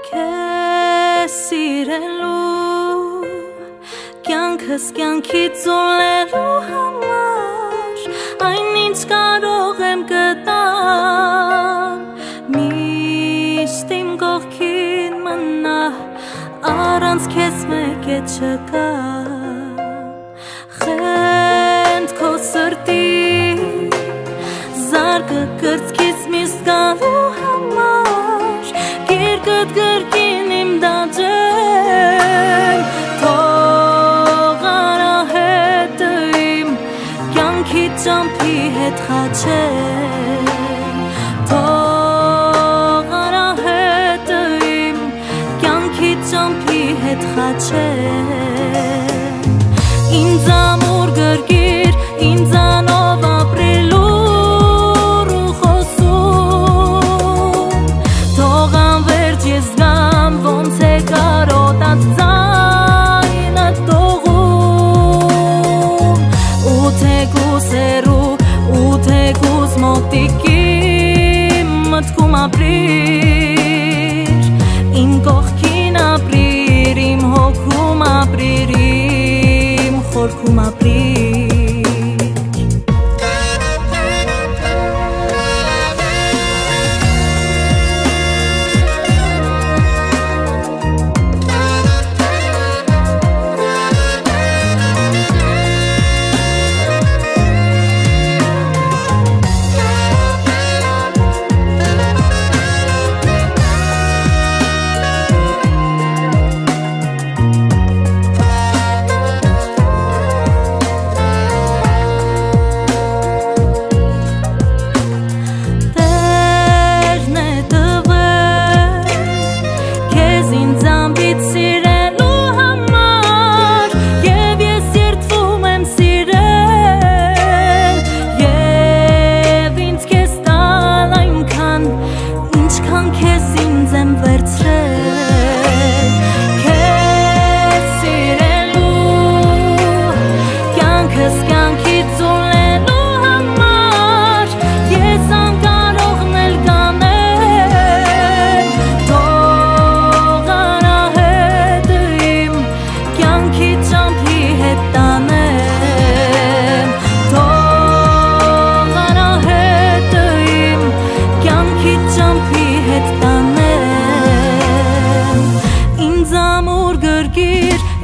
Քեզ սիրելու կյանքս կյանքից ուլելու համար այնինչ կարող եմ գտամ միշտ իմ կողքին մնա առանց քեզ մեկ է չկա խենթ քո սրտի զարկը կրծքից միշտ գալու համար Գիրկդ գրկին իմ դաջեմ Թող արահետը իմ կյանքի ճամփի հետ խաչեմ Թող արահետը իմ կյանքի ճամփի հետ խաչեմ Ինձ ամուր գրկիր, ինձանով ապրելու Մտքում ապրիր, իմ կողքին ապրիր, իմ հոգում ապրիր, իմ խորքում ապրիր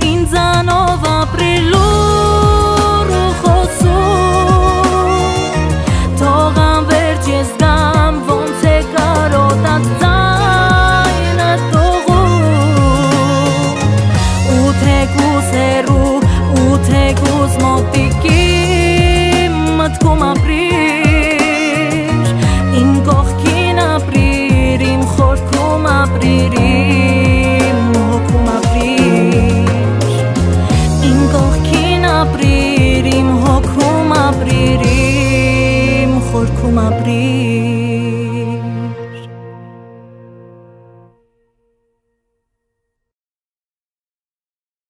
Ինձանով ապրելու խոսում Թող անվերջ ես գամ ոնց է կարոտած ձայնը տողում Ու թեկուզ հեռու, ու թեկուզ մոտիկի մտքում ապրիր Իմ կողքին ապրիր, իմ խորքում ապրիր, իմ հոգում ապրիր Ապրիր, իմ հոգում ապրիր, իմ խորքում ապրիր